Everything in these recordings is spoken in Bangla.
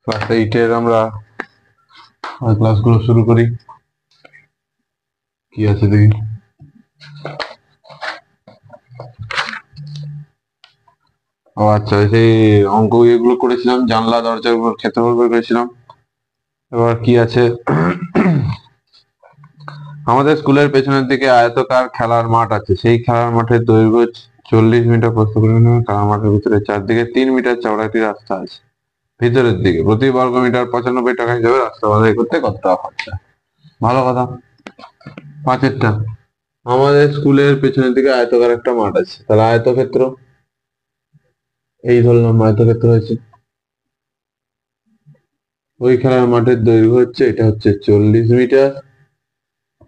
ক্লাস 8-এর আমরা ক্লাসগুলো শুরু করি। কি আছে দেখি। ও আচ্ছা, সেই অঙ্ক এগুলো করেছিলাম, জানলা দরজার উপর ক্ষেত্রফল বের করেছিলাম। এবার কি আছে, আমাদের স্কুলের পেছনের দিকে আয়তাকার খেলার মাঠ আছে। সেই খেলার মাঠের দৈর্ঘ্য 40 মিটার, প্রস্থ কিলোমিটার। খেলার মাঠের ভিতরে চারদিকে 3 মিটার চওড়া একটি রাস্তা আছে। ভিতরের দিকে প্রতি বর্গ মিটার 95 টাকা হিসাবে রাস্তা বাছাই করতে কত টাকা খরচা? ভালো কথা। পাঁচেরটা, আমাদের স্কুলের পেছনের দিকে আয়তাকার একটা মাঠ আছে, তাহলে আয়তক্ষেত্র, এই ধরলাম আয়তক্ষেত্র হয়েছে। ওই খেলার মাঠের দৈর্ঘ্য হচ্ছে, এটা হচ্ছে 40 মিটার,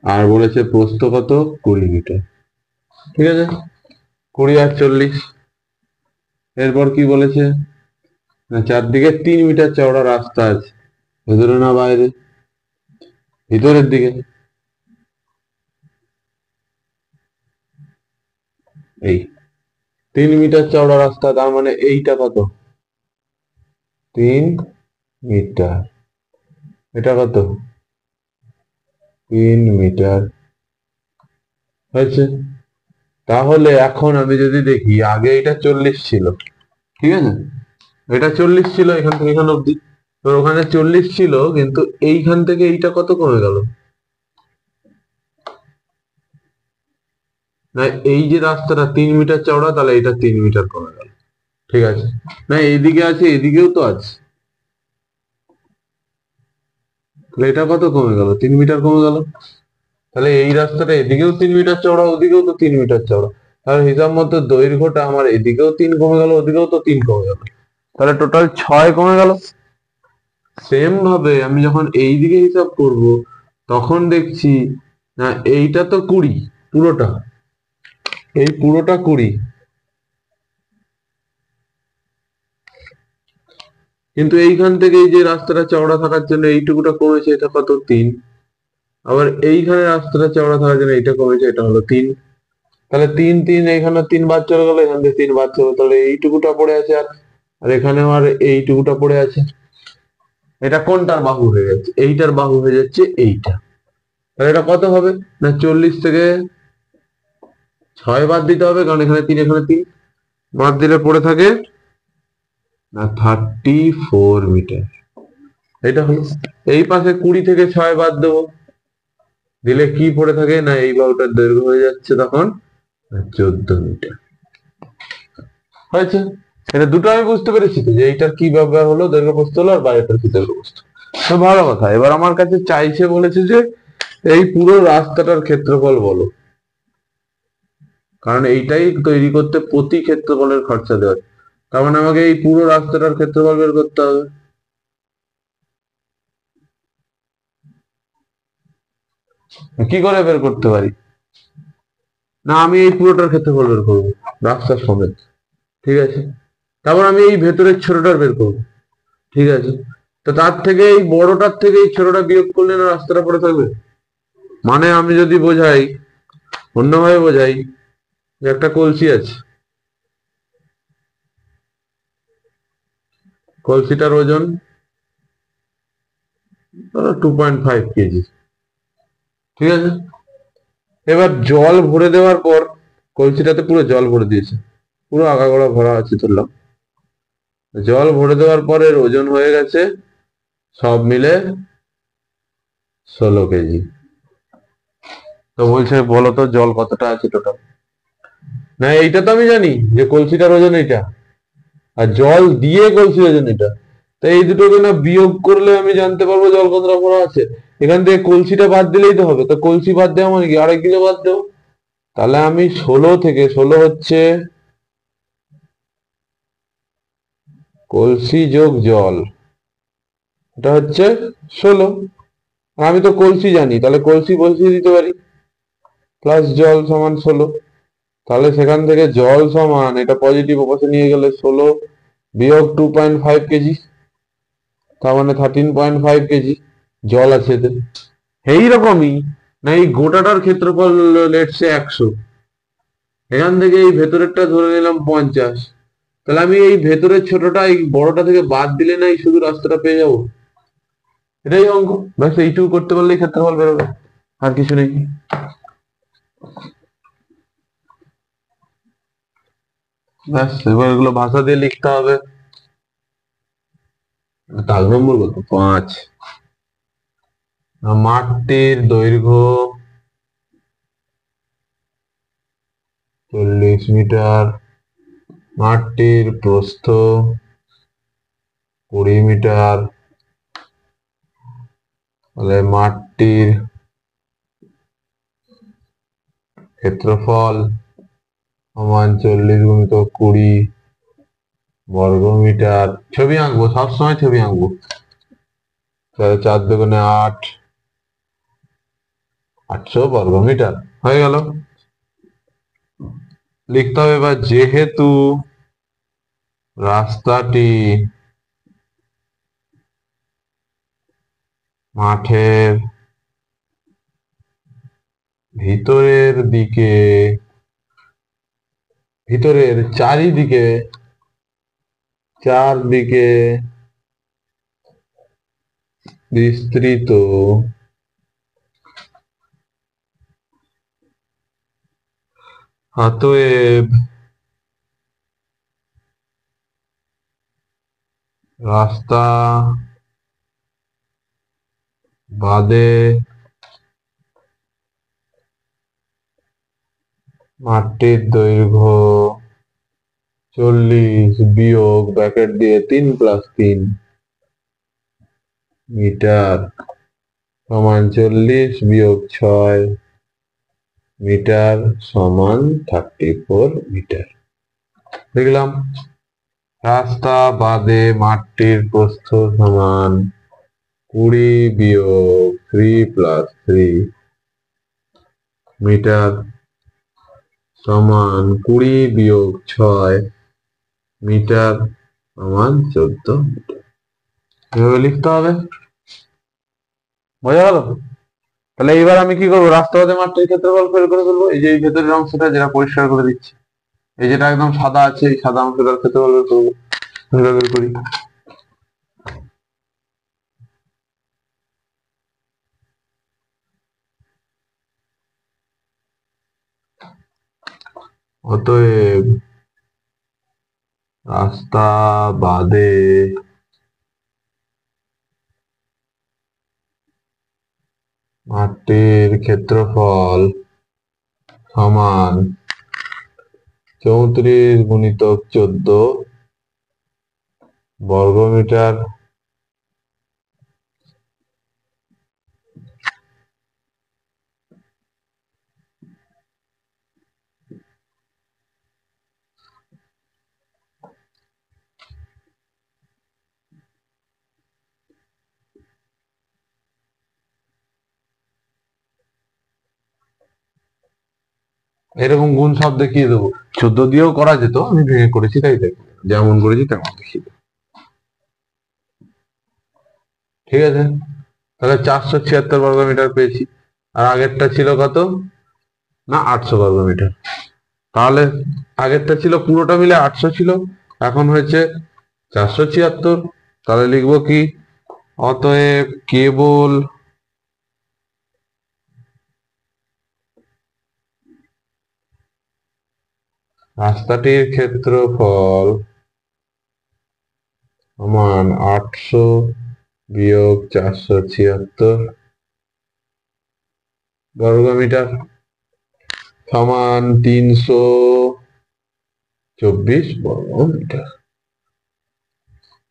আর বলেছে প্রস্থ কত, 20 মিটার। ঠিক আছে, 20 আর 40। এরপর কি বলেছে, না চারদিকে 3 মিটার চওড়া রাস্তা আছে। ভেতরে না বাইরে? ভিতরের দিকে। এই 3 মিটার চওড়া রাস্তা, তার মানে এইটা কত, 3 মিটার। এটা কত, 3 মিটার। হয়েছে। তাহলে এখন আমি যদি দেখি, আগে এটা 40 ছিল, ঠিক আছে, এটা 40 ছিল এখান থেকে এখান অব্দি। তো ওখানে 40 ছিল, কিন্তু এইখান থেকে এইটা কত কমে গেল, না এই যে রাস্তাটা 3 মিটার চওড়া, তাহলে এটা 3 মিটার কমে গেল। ঠিক আছে, না এইদিকে আছে, এদিকেও তো আছে, তাহলে এটা কত কমে গেল, 3 মিটার কমে গেল। তাহলে এই রাস্তাটা এদিকেও 3 মিটার চওড়া, ওদিকেও তো 3 মিটার চওড়া। তাহলে হিসাব মতো দৈর্ঘ্যটা আমার এদিকেও 3 কমে গেল, ওদিকেও তো 3 কমে গেল, তাহলে টোটাল 6 কমে গেল। সেম ভাবে আমি যখন এই দিকে হিসাব করব, তখন দেখছি না এইটা তো 20 পুরোটা, এই পুরোটা 20, কিন্তু এইখান থেকে এই যে রাস্তাটা চওড়া থাকার জন্য এইটুকুটা কমেছে, এটা কত, 3। আবার এইখানে রাস্তাটা চওড়া থাকার জন্য এইটা কমেছে, এটা হলো 3। তাহলে 3 3, এখানে 3 বাদ চলে গেল, এখান থেকে 3 বাদ চলে, তাহলে এইটুকুটা পড়ে আছে, আর আর এখানেও আর এইটুকুটা পড়ে আছে। এটা কোনটার বাহু হয়ে যাচ্ছে, এইটার বাহু হয়ে যাচ্ছে এইটা। তাহলে এটা কত হবে, না 40 থেকে 6 বাদ দিতে হবে, কারণ এখানে 3 এখানে 3 বাদ দিলে পড়ে থাকে না 34 মিটার। এটা হলো, এই পাশে 20 থেকে 6 বাদ দেবো, দিলে কি পড়ে থাকে, না এই বাহুটার দৈর্ঘ্য হয়ে যাচ্ছে তখন 14 মিটার। হয়েছে। এটা দুটো আমি বুঝতে পেরেছি তো, যে এইটার কি ব্যবহার হলো, দৈর্ঘ্য প্রস্থ হলো, আর বাইরেটার কি দৈর্ঘ্য প্রস্থ। তো ভালো কথা। এবার আমার কাছে চাইছে, বলেছে যে এই পুরো রাস্তাটার ক্ষেত্রফল বলো, কারণ এইটাই তৈরি করতে প্রতি ক্ষেত্রফলের খরচা দেওয়া, তার মানে আমাকে এই পুরো রাস্তাটার ক্ষেত্রফল বের করতে হবে। কি করে বের করতে পারি, না আমি এই পুরোটার ক্ষেত্রফল বের করবো, রাস্তার সমেত। ঠিক আছে, তারপর আমি এই ভেতরের ছোটটার বের করবো। ঠিক আছে, তো তার থেকে এই বড়টার থেকে এই ছোটটা বিয়োগ করলে না রাস্তাটা পড়ে থাকবে। মানে আমি যদি বোঝাই, অন্যভাবে বোঝাই, যে একটা কলসি আছে, কলসিটার ওজন 2.5 কেজি। ঠিক আছে, এবার জল ভরে দেওয়ার পর, কলসিটাতে পুরো জল ভরে দিয়েছে, পুরো আগাগোড়া ভরা আছে ধরলাম। জল ভরে দেওয়ার পর এর ওজন হয়ে গেছে সব মিলে 16 কেজি। তো বলছে বলো তো জল কতটা আছে টোটাল। না এইটা তো আমি জানি যে কলসিটার ওজন এটা, আর জল দিয়ে কলসির ওজন এটা। তো এই দুটোকে না বিয়োগ করলে আমি জানতে পারবো জল কতটা ভরা আছে। এখান থেকে কলসিটা বাদ দিলেই তো হবে, তো কলসি বাদ দেওয়া মানে কি, 2.5 কিলো বাদ দেবো। তাহলে আমি 16 থেকে, 16 হচ্ছে কলসি যোগ জল, এটা হচ্ছে 16। আর আমি তো কলসি জানি, তাহলে কলসি বসিয়ে দিতে পারি, প্লাস জল সমান 16। তাহলে সেখান থেকে জল সমান, এটা পজিটিভ অপাশে নিয়ে গেলে 16 বিয়োগ 2.5 কেজি, তার মানে 13.5 কেজি জল আছে এতে। এইরকমই, না এই গোটাটার ক্ষেত্রফল লেটসে 100, এখান থেকে এই ভেতরেরটা ধরে নিলাম 50, তো তাহলে আমি এই ভেতরের ছোটটা এই বড়টা থেকে বাদ দিলে না এই শুধু রাস্তাটা পেয়ে যাবো। এটাই অঙ্ক, ব্যাস এইটুকু করতে পারলেই ক্ষেত্রফল বেরোবে, আর কিছু নেই। ব্যাস এবার এগুলো ভাষা দিয়ে লিখতে হবে। দাগ নম্বর কত? 5। মাঠটির দৈর্ঘ্য 40 মিটার, মাঠটির প্রস্থ 20 মিটার, তাহলে মাঠটির ক্ষেত্রফল সমান 40 গুণিত 20 বর্গমিটার। ছবি আঁকবো, সবসময় ছবি আঁকবো। 4 দুগুণে 8, 800 বর্গমিটার হয়ে গেল। লিখতে হবে এবার, যেহেতু রাস্তাটি মাঠের ভিতরের দিকে, ভিতরের চারদিকে বিস্তৃত, অতএব রাস্তা বাদে মাঠটির দৈর্ঘ্য 40 বিয়োগ ব্র্যাকেট দিয়ে 3 + 3 মিটার সমান 40 বিয়োগ 6 মিটার সমান 34 মিটার। লিখলাম, রাস্তা বাদে মাঠটির প্রস্থ সমান 20 বিয়োগ 3 + 3 মিটার সমান 20 বিয়োগ 6 মিটার সমান 14 মিটার। এভাবে লিখতে হবে। বোঝা গেল? তাহলে এইবার আমি কি করবো, রাস্তা বাদে মাঠটির ক্ষেত্রফল বের করে ফেলবো। এই যে এই ভেতরের অংশটা যেটা পরিষ্কার করে দিচ্ছি, এই যেটা একদম সাদা আছে, এই সাদা অংশটার ক্ষেত্রফল বের করবো। বের করি। অতএব রাস্তা বাদে মাঠটির ক্ষেত্রফল সমান 34 গুণিতক 14 বর্গমিটার এরকম গুণ সব দেখিয়ে দেবো। 14 দিয়েও করা যেত, আমি ভেঙে করেছি তাই দেখো, যেমন করেছি তেমন দেখিয়ে দেবো। ঠিক আছে, তাহলে 476 বর্গমিটার পেয়েছি। আর আগেরটা ছিল কত? না 800 বর্গমিটার। তাহলে আগেরটা ছিল পুরোটা মিলে 800 ছিল, এখন হয়েছে 476। তাহলে লিখবো কি, অতএব কেবল রাস্তাটির ক্ষেত্রফল সমান 800 বিয়োগ 476 বর্গমিটার সমান 324 বর্গমিটার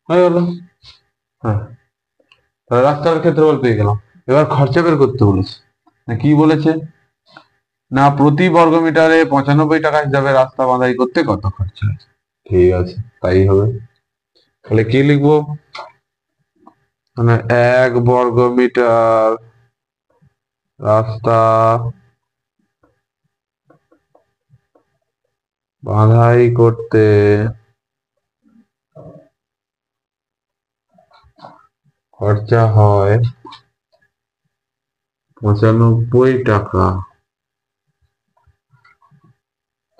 হয়ে গেল। হ্যাঁ, তাহলে রাস্তার ক্ষেত্রফল পেয়ে গেলাম। এবার খরচা বের করতে বলেছে। কি বলেছে না, প্রতি বর্গমিটারে 95 টাকা হিসাবে রাস্তা বাঁধাই করতে কত খরচা আছে। ঠিক আছে, তাই হবে। তাহলে কি লিখবো, মানে 1 বর্গমিটার রাস্তা বাঁধাই করতে খরচা হয় 95 টাকা।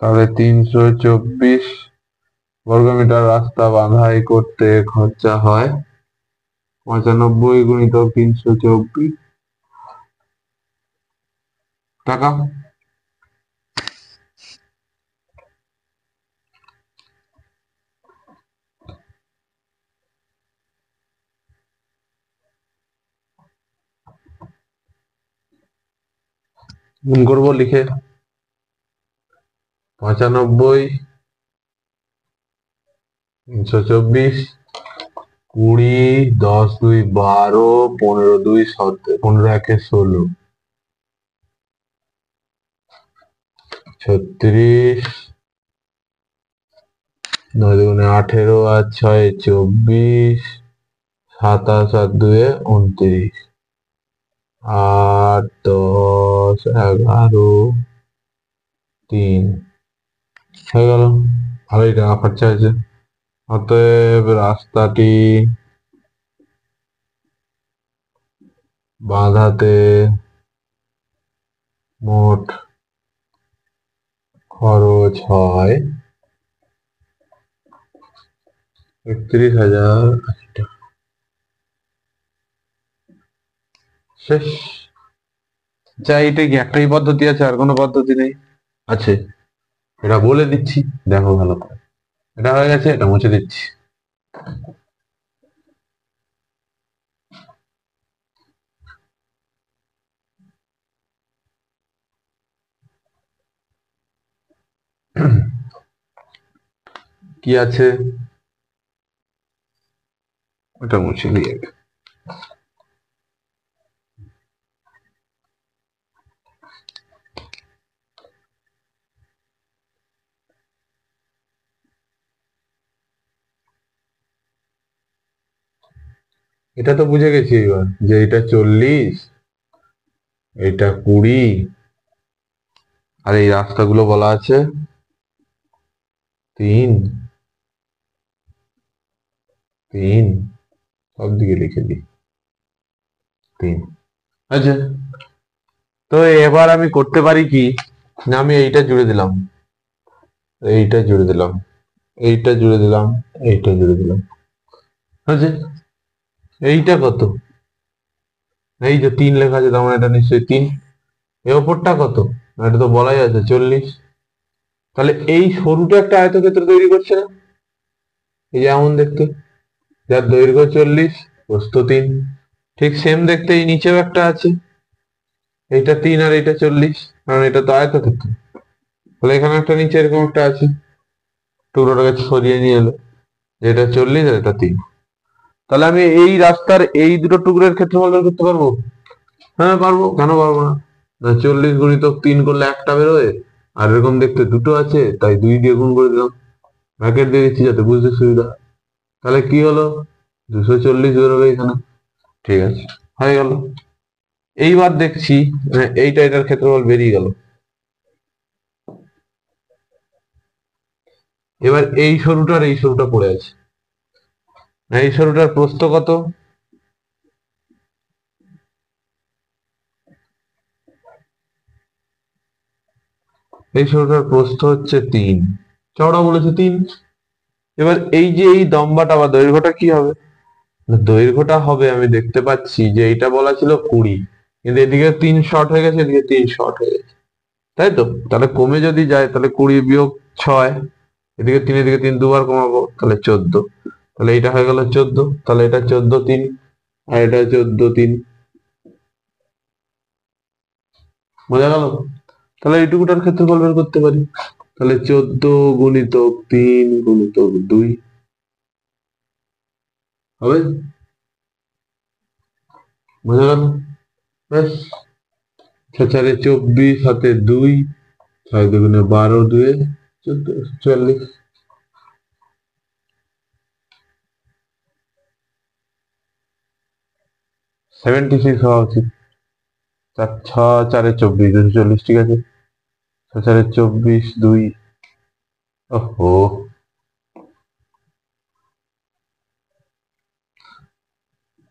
তাহলে 324 বর্গমিটার রাস্তা বাঁধাই করতে খরচা হয় 95 × 324 টাকা। গুণ করবো লিখে 95 × 324, 20, 10 2 12, 15 2 17, 15 1 16, 36, 9 2 18 আর 6 24, 27 আর 2 29, 8 10 11 3 হয়ে গেল। ভালোই টাকা খরচা হয়েছে। অতএব রাস্তাটি বাঁধাতে মোট খরচ হয় 31,080 টাকা। শেষ। আচ্ছা, এইটা কি একটাই পদ্ধতি আছে, আর কোনো পদ্ধতি নেই? আছে, এটা বলে দিচ্ছি, দেখো ভালো করে। এটা হয়ে গেছে, এটা মুছে দিচ্ছি। কি আছে ওটা মুছে দিয়ে, এটা তো বুঝে গেছি এবার যে এটা 40, এটা 20, আর এই রাস্তাগুলো বলা আছে 3 3, সব দিকে লিখে দিই 3। আচ্ছা, তো এবার আমি করতে পারি কি, না আমি এইটা জুড়ে দিলাম, এইটা জুড়ে দিলাম, এইটা জুড়ে দিলাম, এইটা জুড়ে দিলাম। আচ্ছা, এইটা কত? এই যে 3 লেখা আছে, তার মানে এটা নিশ্চয়ই 3। এর ওপরটা কত? এটা তো বলাই আছে 40। তাহলে এই সরুটা একটা আয়তক্ষেত্র তৈরি করছে না? এই যে এমন দেখতে, যার দৈর্ঘ্য 40, প্রস্থ 3। ঠিক সেম দেখতে এই নিচেও একটা আছে, এইটা 3 আর এইটা 40, কারণ এটা তো আয়তক্ষেত্র। তাহলে এখানে একটা নিচে এরকম একটা আছে, টুকরোটাকে সরিয়ে নিয়ে এলো, এটা 40 আর এটা 3। তাহলে আমি এই রাস্তার এই দুটো টুকরোর ক্ষেত্রফল বের করতে পারবো? হ্যাঁ পারবো, কেন পারবো না? 40 × 3 করলে একটা বেরোয়, আর এরকম দেখতে দুটো আছে, তাই 2 দিয়ে গুণ করে দিলাম, ব্র্যাকেট দিয়ে দিচ্ছি যাতে বুঝতে সুবিধা। তাহলে কি হলো, 240 বেরোবে এখানে। ঠিক আছে, হয়ে গেল। এইবার দেখছি এইটা, এটার ক্ষেত্রফল বেরিয়ে গেল। এবার এই সরুটার এই সরুটা পড়ে আছে, এই সরুটার প্রস্থ কত? এই সরুটার প্রস্থ হচ্ছে 3, চওড়া বলেছে 3। এবার এই যে এই লম্বাটা বা দৈর্ঘ্যটা কি হবে? দৈর্ঘ্যটা হবে, আমি দেখতে পাচ্ছি যে এইটা বলা ছিল 20, কিন্তু এদিকে 3 শর্ট হয়ে গেছে, এদিকে 3 শর্ট হয়ে গেছে, তাই তো? তাহলে কমে যদি যায় তাহলে 20 বিয়োগ 6, এদিকে 3, এদিকে 3 দুবার কমাবো, তাহলে 14। তাহলে এটা হয়ে গেল 14, তাহলে এটা 14 3, আর এটা 14 3। বোঝা গেল? তাহলে এইটুকুটার ক্ষেত্রফল বের করতে পারি। তাহলে 14 × 3 × 2 হবে। বোঝা গেল? ব্যাস। 4 24, হাতে 2, 6 2 12, 2 14, 44। 76 হওয়া উচিত। 4 6 4 24, 240, ঠিক আছে। 6 4 24, 2, ওহো,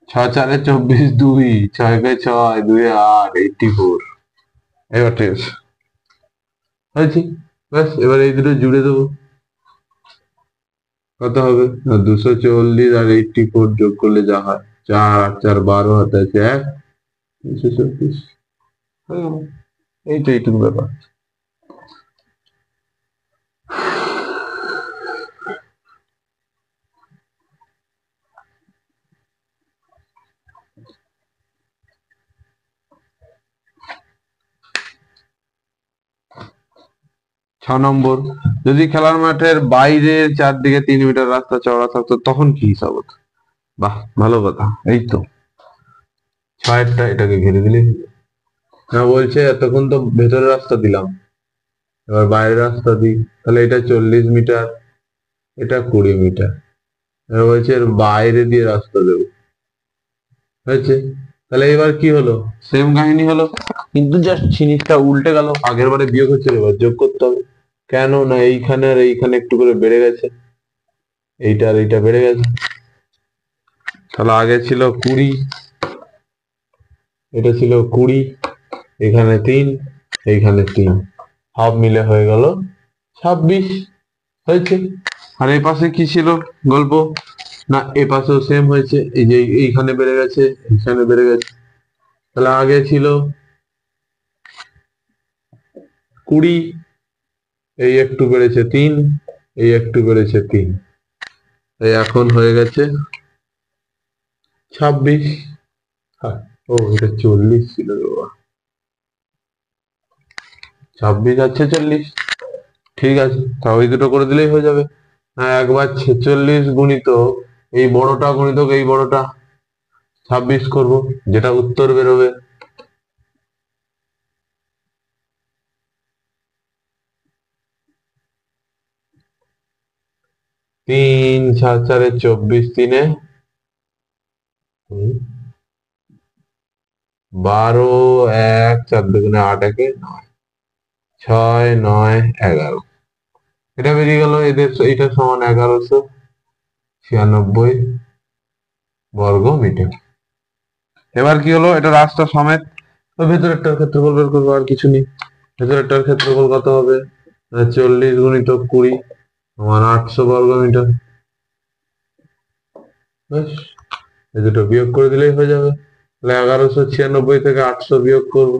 6 4 24, 2, 6 6 2 8, 84। এবার ঠিক আছে, হয়েছে। ব্যাস, এবার এই দুটো জুড়ে দেবো। কত হবে না 240 আর 84 যোগ করলে যা হয় 4 8 4 12 হাতে আছে 1 324 হয়ে গেল। এই তো এইটুকু ব্যাপার। 6 নম্বর, যদি খেলার মাঠের বাইরে চারদিকে 3 মিটার রাস্তা চওড়া থাকতো তখন কি হিসাব হতো? বাহ, ভালো কথা। এই তো 6টা এটাকে ঘিরে দিলে না, বলছে এতক্ষণ তো ভেতরের রাস্তা দিলাম, এবার বাইরের রাস্তা দিই, তাহলে এটা 40 মিটার, এটা 20 মিটার। এবার বলছে এর বাইরে দিয়ে রাস্তা দেবো, হয়েছে। তাহলে এবার কি হলো, সেম কাহিনী হলো, কিন্তু জাস্ট জিনিসটা উল্টে গেল। আগের বারে বিয়োগ হচ্ছিল, এবার যোগ করতে হবে। কেন না এইখানে আর এইখানে একটু করে বেড়ে গেছে, এইটা আর এইটা বেড়ে গেছে। তাহলে আগে ছিল 20, এটা ছিল 20, এখানে 3, এইখানে 3, হাফ মিলে হয়ে গেল 26, হয়েছে। আর এই পাশে কি ছিল গল্প, না এ পাশেও সেম হয়েছে, এই যে এইখানে বেড়ে গেছে, এইখানে বেড়ে গেছে। তাহলে আগে ছিল 20, এই একটু বেড়েছে 3, এই একটু বেড়েছে 3, এই এখন হয়ে গেছে 26। হ্যাঁ, ও এটা 40 ছিল রে বাবা। 26 আর 46, ঠিক আছে, তা ওই দুটো করে দিলেই হয়ে যাবে। হ্যাঁ, একবার 46 গুণিত এই বড়টা গুণিতক এই বড়টা 26 করব, যেটা উত্তর বেরোবে। 3 4 4 24, 3 12, 1 4 2 8 1 9, 6 9 11, এটা বেরিয়ে গেল। এদের এটা সমান 1196 বর্গ মিটার। এবার কি হলো, এটা রাস্তা সমেত, তো ভেতরেরটার ক্ষেত্রফল বের করবো, আর কিছু নেই। ভেতরেরটার ক্ষেত্রফল কত হবে, 40 গুণিত 20 সমান 800 বর্গ মিটার। ব্যাস, এই দুটো বিয়োগ করে দিলেই হয়ে যাবে। তাহলে 1196 থেকে 800 বিয়োগ করবো,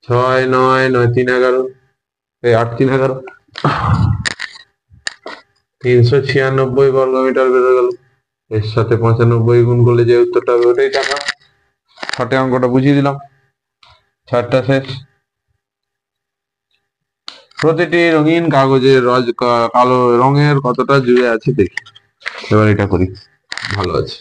6 9 9 3 11, এই 8 3 11, 396 বর্গ মিটার বেরো গেল। এর সাথে 95 গুণ করলে যে উত্তরটা হবে ওটাই টাকা। 6টে অঙ্কটা বুঝিয়ে দিলাম, 6টা শেষ। প্রতিটি রঙিন কাগজের কালো রঙের কতটা জুড়ে আছে দেখি। এবার এটা করি, ভালো আছে।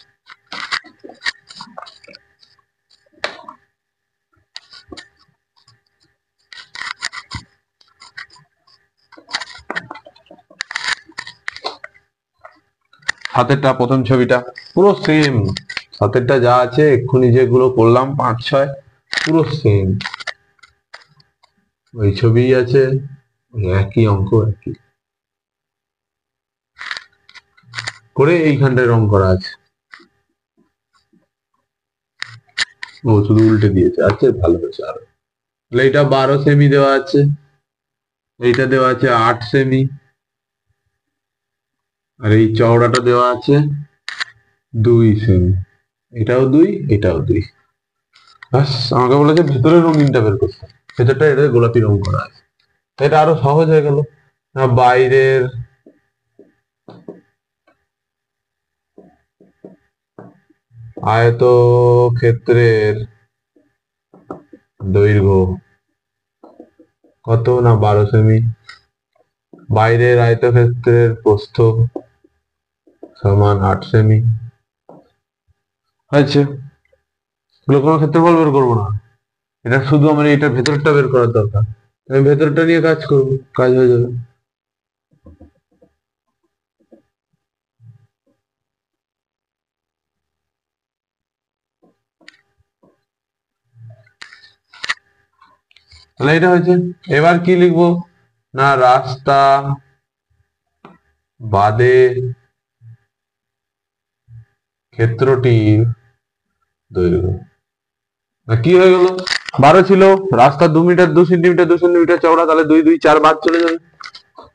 হাতেরটা প্রথম ছবিটা পুরো সেম, হাতেরটা যা আছে এক্ষুনি যেগুলো করলাম 5 6 পুরো সেম, ওই ছবি আছে, একই অঙ্ক একই করে এইখানটায় রং করা আছে। ও শুধু উল্টে দিয়েছে, আচ্ছা ভালো হয়েছে আরো। তাহলে এটা 12 সেমি দেওয়া আছে, এইটা দেওয়া আছে 8 সেমি, আর এই চওড়াটা দেওয়া আছে 2 সেমি, এটাও 2 এটাও 2। ব্যাস, আমাকে বলেছে ভেতরের রঙিনটা বের করতে, ভেতরটা এটা গোলাপি রং করা আছে, এটা আরো সহজ হয়ে গেল। বাইরের আয়তক্ষেত্রের দৈর্ঘ্য কত, না 12 সেমি, বাইরের আয়তক্ষেত্রের প্রস্থ সমান 8 সেমি। আচ্ছা, এগুলো কোনো ক্ষেত্রফল বের করবো না, এটা শুধু আমার এটা ভেতরটা বের করার দরকার, আমি ভেতরটা নিয়ে কাজ করবো, কাজ হয়ে যাবে। তাহলে এটা হয়েছে। এবার কি লিখবো, না রাস্তা বাদে ক্ষেত্রটির দৈর্ঘ্য, কি হয়ে গেল, 12 ছিল, রাস্তা 2 মিটার 2 সেন্টিমিটার 2 সেন্টিমিটার চওড়া, তাহলে 2 2 4 বাদ চলে যাবে,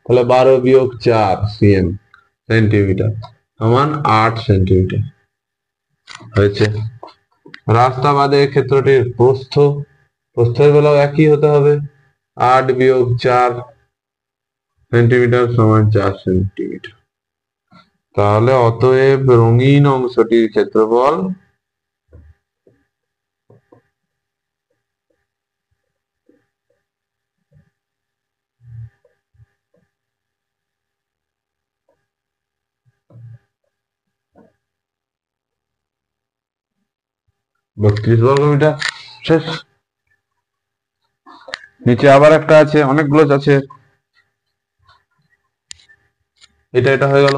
তাহলে 12 বিয়োগ 4 সিএম, সেন্টিমিটার সমান 8 সেন্টিমিটার হয়েছে। রাস্তা বাদে ক্ষেত্রটির প্রস্থের বেলাও একই হতে হবে, 8 বিয়োগ 4 সেন্টিমিটার সমান 4 সেন্টিমিটার। তাহলে অতএব রঙিন অংশটির ক্ষেত্রফল বত্রিশ বর্গমিটার। শেষ। নিচে আবার একটা আছে, অনেকগুলো আছে, এটা হয়ে গেল।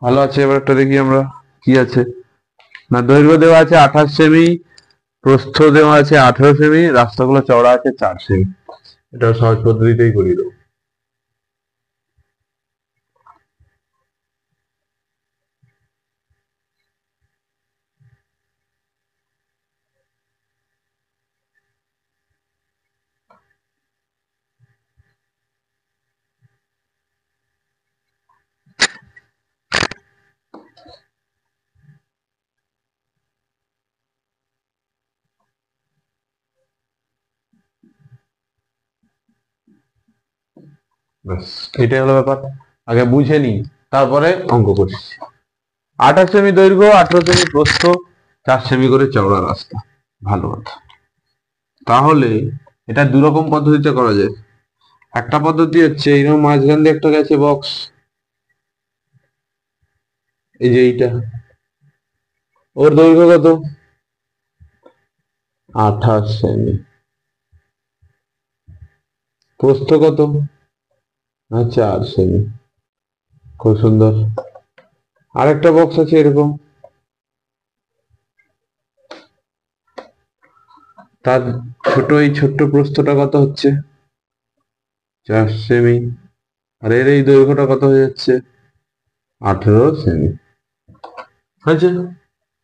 ভালো আছে। এবার একটা দেখি আমরা কি আছে না, দৈর্ঘ্য দেওয়া আছে 28 সেমি, প্রস্থ দেওয়া আছে 18 সেমি, রাস্তাগুলো চওড়া আছে 4 সেমি। এটা সহজ পদ্ধতিতেই করিয়ে দেবো। ব্যাস, এটাই হলো ব্যাপার। আগে বুঝে নি, তারপরে অঙ্ক করছি। 28 সেমি দৈর্ঘ্য, 18 সেমি প্রস্থ, 4 সেমি করে চওড়া রাস্তা। ভালো কথা। তাহলে এটা দুরকম পদ্ধতিতে করা যায়। একটা পদ্ধতি হচ্ছে এইরকম মাঝখান দিয়ে একটা গেছে বক্স, এই যে এইটা, ওর দৈর্ঘ্য কত? 28 সেমি। প্রস্থ কত? 4 সেমি। খুব সুন্দর। আরেকটা বক্স আছে এরকম, তার এই ছোট্ট প্রস্থটা কত হচ্ছে? 4 সেমি। আর এর এই দৈর্ঘ্যটা কত হয়ে যাচ্ছে? 18 সেমি। আচ্ছা,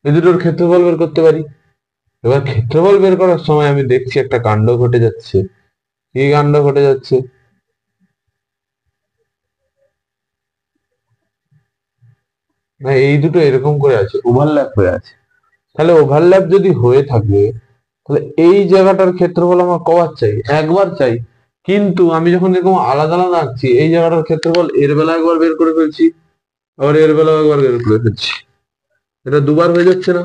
এই দুটোর ক্ষেত্রফল বের করতে পারি। এবার ক্ষেত্রফল বের করার সময় আমি দেখছি একটা কাণ্ড ঘটে যাচ্ছে। কি কাণ্ড ঘটে যাচ্ছে? না, এই দুটো এরকম করে আছে, ওভারল্যাপ হয়ে আছে। তাহলে ওভারল্যাপ যদি হয়ে থাকে, তাহলে এই জায়গাটার ক্ষেত্রফল আমার কবার চাই? একবার চাই। কিন্তু আমি যখন এরকম আলাদা আলাদা আঁকছি, এই জায়গাটার ক্ষেত্রফল এর বেলা একবার বের করে ফেলছি, আবার এর বেলা একবার বের করে ফেলছি। এটা দুবার হয়ে যাচ্ছে না?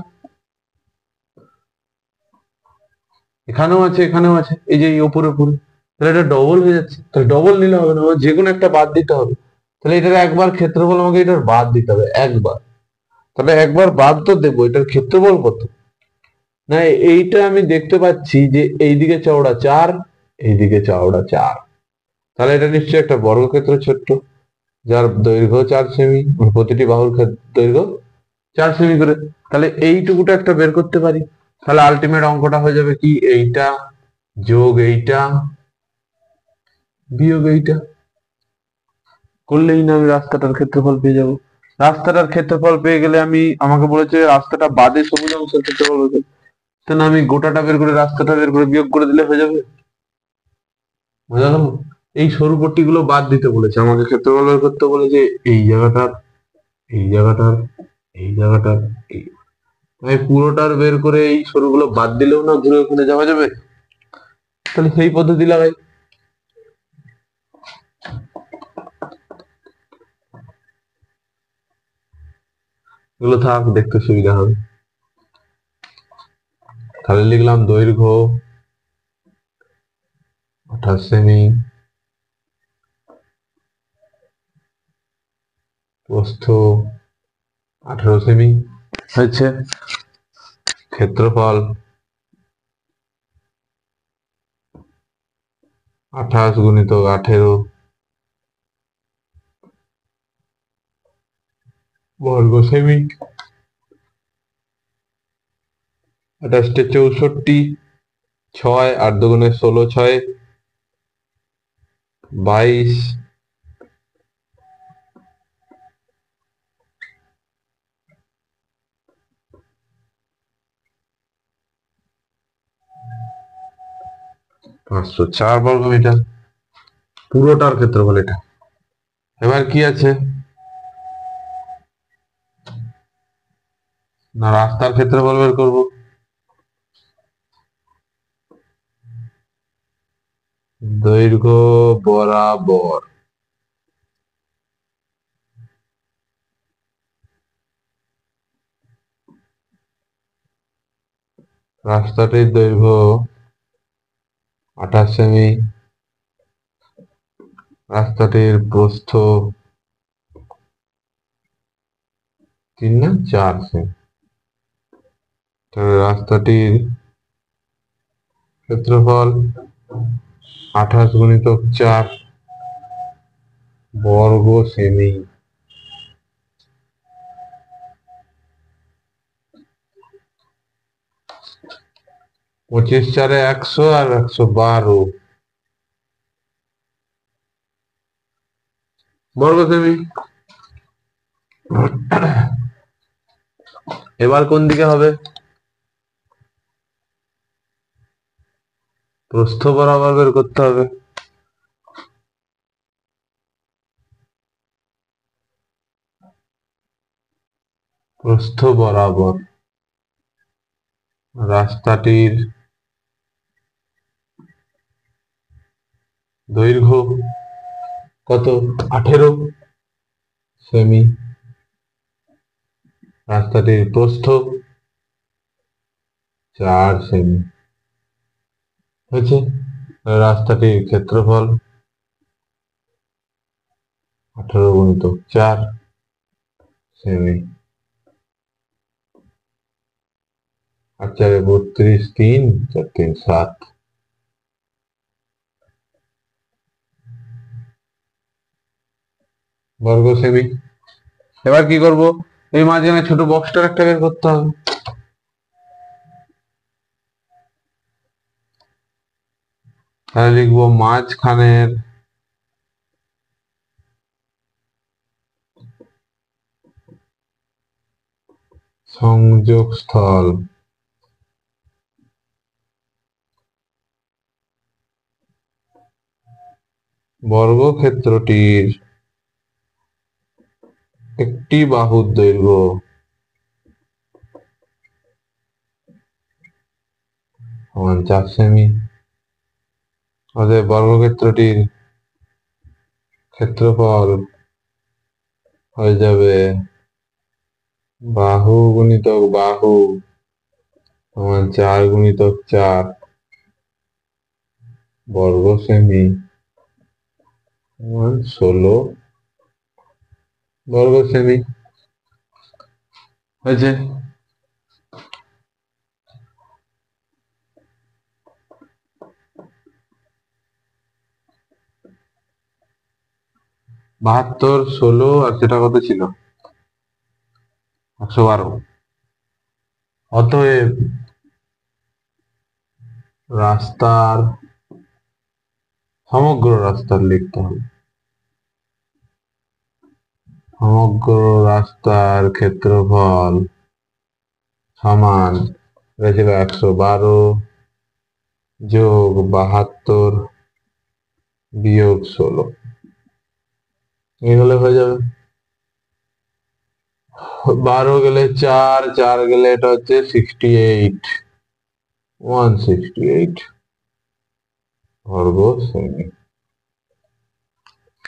এখানেও আছে, এখানেও আছে, এই যে উপরে উপরে। তাহলে এটা ডবল হয়ে যাচ্ছে। তাহলে ডবল নিলে হবে না, আমার যে কোনো একটা বাদ দিতে হবে। তাহলে এটার একবার ক্ষেত্রফল আমাকে এটার বাদ দিতে হবে একবার। তাহলে একবার বাদ তো দেবো, এটার ক্ষেত্রফল কত? না, এইটা আমি দেখতে পাচ্ছি যে এইদিকে চওড়া 4, এইদিকে চওড়া 4। তাহলে এটা নিশ্চয়ই একটা বর্গক্ষেত্র ছোট্ট, যার দৈর্ঘ্য 4 সেমি, প্রতিটি বাহুর দৈর্ঘ্য 4 সেমি করে। তাহলে এইটুকুটা একটা বের করতে পারি। তাহলে আলটিমেট অঙ্কটা হয়ে যাবে কি? এইটা যোগ এইটা বিয়োগ এইটা করলেই না আমি রাস্তাটার ক্ষেত্রফল পেয়ে যাব। রাস্তাটার ক্ষেত্রফল পেয়ে গেলে আমাকে বলেছে রাস্তাটা বাদে সবুজ অংশের ক্ষেত্রফল হতে, তাহলে আমি গোটাটা বের করে রাস্তাটা বের করে বিয়োগ করে দিলে হয়ে যাবে। বোঝা গেল? এই সরু পট্টিগুলো বাদ দিতে বলেছে, আমাকে ক্ষেত্রফল বের করতে বলেছে এই জায়গাটার, এই জায়গাটার, এই জায়গাটার, এই, আমি পুরোটার বের করে এই সরুগুলো বাদ দিলেও না ঘুরে ওখানে যাওয়া যাবে। তাহলে সেই পদ্ধতি লাগাই। এগুলো থাক, দেখতে সুবিধা হবে। তাহলে লিখলাম দৈর্ঘ্য 28 সেমি, প্রস্থ 18 সেমি হচ্ছে। ক্ষেত্রফল 28 গুণিতক 18 বর্গ সেমি। 28 64, 6 8 দুগুণে 16, 6 22, 504 বর্গমিটার পুরোটার ক্ষেত্রফল এটা। এবার কি আছে না, রাস্তার ক্ষেত্রফল বের করবো। দৈর্ঘ্য বরাবর রাস্তাটির দৈর্ঘ্য 28 সেমি, রাস্তাটির প্রস্থ 3 না 4 সেমি। তাহলে রাস্তাটির ক্ষেত্রফল 28 গুণিতক 4 বর্গ সেমি। 25 4 100 আর 112 বর্গ সেমি। এবার কোন দিকে হবে? প্রস্থ বরাবর বের করতে হবে। প্রস্থ বরাবর রাস্তাটির দৈর্ঘ্য কত? 18 সেমি। রাস্তাটির প্রস্থ 4 সেমি হয়েছে। রাস্তাটির ক্ষেত্রফল 18 গুণিতক 4 সেমি। 8 4 32, 3 4 3 7 বর্গ সেমি। এবার কি করব? এই মাঝখানে ছোট বক্সটার একটা বের করতে হবে। তাহলে লিখবো মাঝখানের সংযোগস্থল বর্গক্ষেত্রটির একটি বাহুর দৈর্ঘ্য সমান 4 সেমি। অতএব বর্গক্ষেত্রটির ক্ষেত্রফল হয়ে যাবে বাহু গুণিতক বাহু সমান 4 গুণিতক 4 বর্গ সেমি সমান 16 বর্গ সেমি হয়েছে। বাহাত্তর 16 আর সেটা কত ছিল? 112। অতএব রাস্তার সমগ্র রাস্তার লিখতে হবে, সমগ্র রাস্তার ক্ষেত্রফল সমান ছিল 112 যোগ 72 বিয়োগ 16। এই হলে হয়ে যাবে। 12 গেলে 4, 4 গেলে এটা হচ্ছে 68, 168 বর্গ সেমি।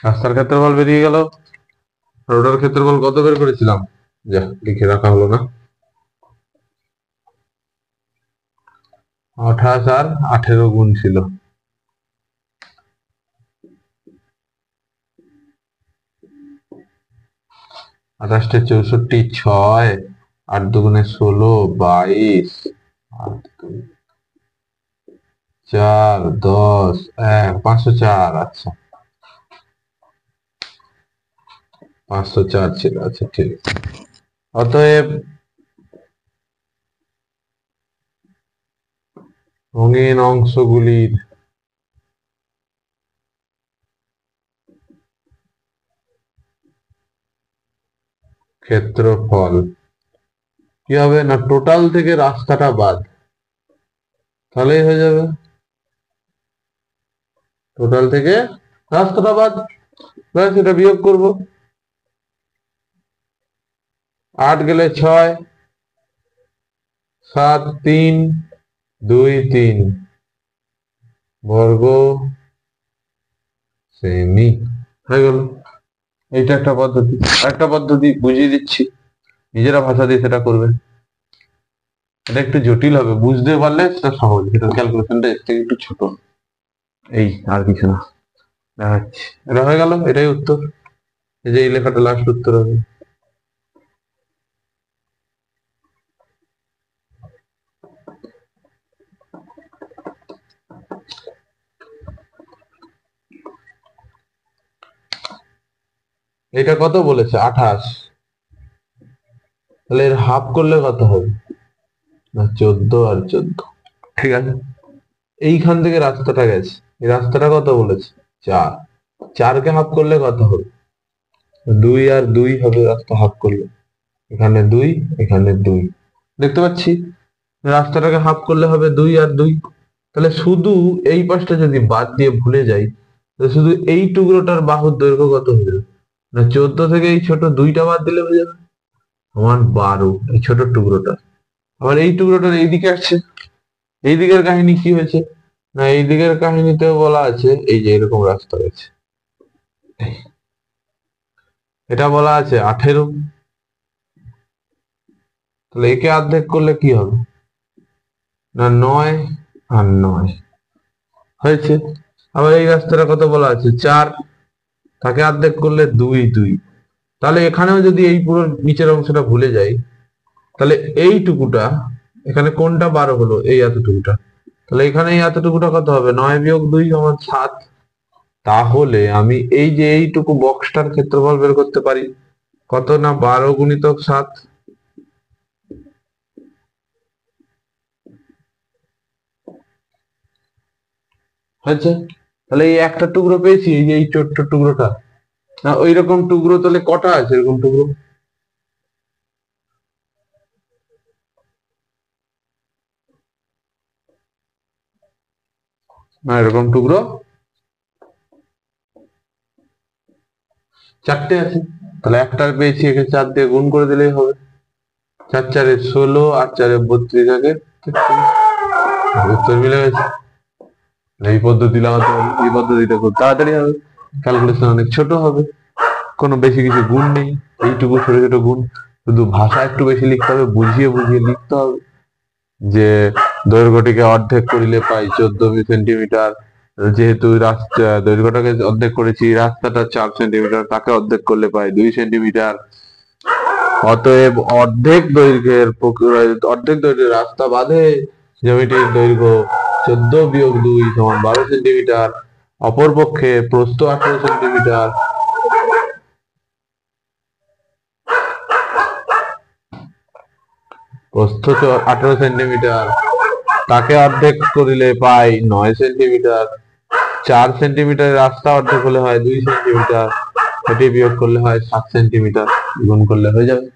রাস্তার ক্ষেত্রফল বেরিয়ে গেল। রোডের ক্ষেত্রফল কত বের করেছিলাম? যা লিখে রাখা হলো না। 28 আর 18 গুণ ছিল। 28 64, 6 8 দুগুণে 16, 22 8 4 10 1 504। আচ্ছা 504 ছিল। আচ্ছা ঠিক আছে। অতএব রঙিন অংশগুলির ক্ষেত্রফল কি হবে না, টোটাল থেকে রাস্তাটা বাদ, তাহলেই হয়ে যাবে। টোটাল থেকে রাস্তাটা বাদ, ব্যাস এটা বিয়োগ করব। 8 গেলে 6, 7, 3, 2, 3 বর্গ সেমি হয়ে গেল। এইটা একটা পদ্ধতি। একটা পদ্ধতি বুঝিয়ে দিচ্ছি, নিজেরা ভাষা দিয়ে সেটা করবে। এটা একটু জটিল হবে, বুঝতে পারলে সেটা সহজ, এটা ক্যালকুলেশনটা এর থেকে একটু ছোট। এই আর কিছু না, দেখাচ্ছি। এটা হয়ে গেল, এটাই উত্তর। এই যে এই লেখাটা লাস্ট উত্তর হবে। এটা কত বলেছে? 28। তাহলে এর হাফ করলে কত হবে? না 14 আর 14। ঠিক আছে, এইখান থেকে রাস্তাটা গেছে, এই রাস্তাটা কত বলেছে? 4। 4কে হাফ করলে কত হবে? 2 আর 2 হবে রাস্তা হাফ করলে। এখানে 2, এখানে 2, দেখতে পাচ্ছি। রাস্তাটাকে হাফ করলে হবে 2 আর 2। তাহলে শুধু এই পাশটা যদি বাদ দিয়ে ভুলে যাই, তাহলে শুধু এই টুকরোটার বাহুর দৈর্ঘ্য কত হয়ে যাবে? না 14 থেকে এই ছোট 2টা বাদ দিলে হয়ে যাবে সমান 12, এই ছোট টুকরোটা। আবার এই টুকরোটার এইদিকে আসছে, এই দিকের কাহিনী কি হয়েছে? না এই দিকের কাহিনীতেও বলা আছে, এই যে এরকম রাস্তা আছে, এটা বলা আছে 18। তাহলে একে অর্ধেক করলে কি হবে? না 9 আর 9 হয়েছে। আবার এই রাস্তাটা কত বলা আছে? 4, তাকে অর্ধেক করলে 2, 2। তাহলে এখানেও যদি এই পুরো নিচের অংশটা ভুলে যাই, তাহলে এইটুকুটা এখানে কোনটা 12 হলো? এই এতটুকুটা। তাহলে এখানে এই এতটুকুটা কত হবে? 9 বিয়োগ 2 সমান 7। তাহলে আমি এই যে এইটুকু বক্সটার ক্ষেত্রফল বের করতে পারি। কত? না 12 গুণিতক 7। হয়েছে। তাহলে এই একটা টুকরো পেয়েছি, এই যে এই ছোট্ট টুকরোটা। না ওই রকম টুকরো তাহলে কটা আছে এরকম টুকরো? না এরকম টুকরো 4টে আছে। তাহলে একটা পেয়েছি, একে 4 দিয়ে গুণ করে দিলেই হবে। 4 4 16 আর 4 32 আগে 33। উত্তর মিলে গেছে। এই পদ্ধতি লাগাতে হবে, এই পদ্ধতিটা খুব তাড়াতাড়ি হবে, ক্যালকুলেশন অনেক ছোট হবে, কোনো বেশি কিছু গুণ নেই, এইটুকু ছোট ছোট গুণ। শুধু ভাষা একটু বেশি লিখতে হবে, বুঝিয়ে বুঝিয়ে লিখতে হবে যে দৈর্ঘ্যটিকে অর্ধেক করিলে পাই 14 সেন্টিমিটার। যেহেতু রাস্তা দৈর্ঘ্যটাকে অর্ধেক করেছি, রাস্তাটা 4 সেন্টিমিটার, তাকে অর্ধেক করলে পাই 2 সেন্টিমিটার। অতএব অর্ধেক দৈর্ঘ্যের রাস্তা বাদে জমিটির দৈর্ঘ্য 14 বিয়োগ 2 সমান 12 সেন্টিমিটার। অপরপক্ষে প্রস্থ 18 সেন্টিমিটার। প্রস্থ 18 সেন্টিমিটার, তাকে অর্ধেক করিলে পাই 9 সেন্টিমিটার। 4 সেন্টিমিটার রাস্তা অর্ধেক হলে হয় 2 সেন্টিমিটার, এটি বিয়োগ করলে হয় 7 সেন্টিমিটার, গুণ করলে হয়ে যাবে।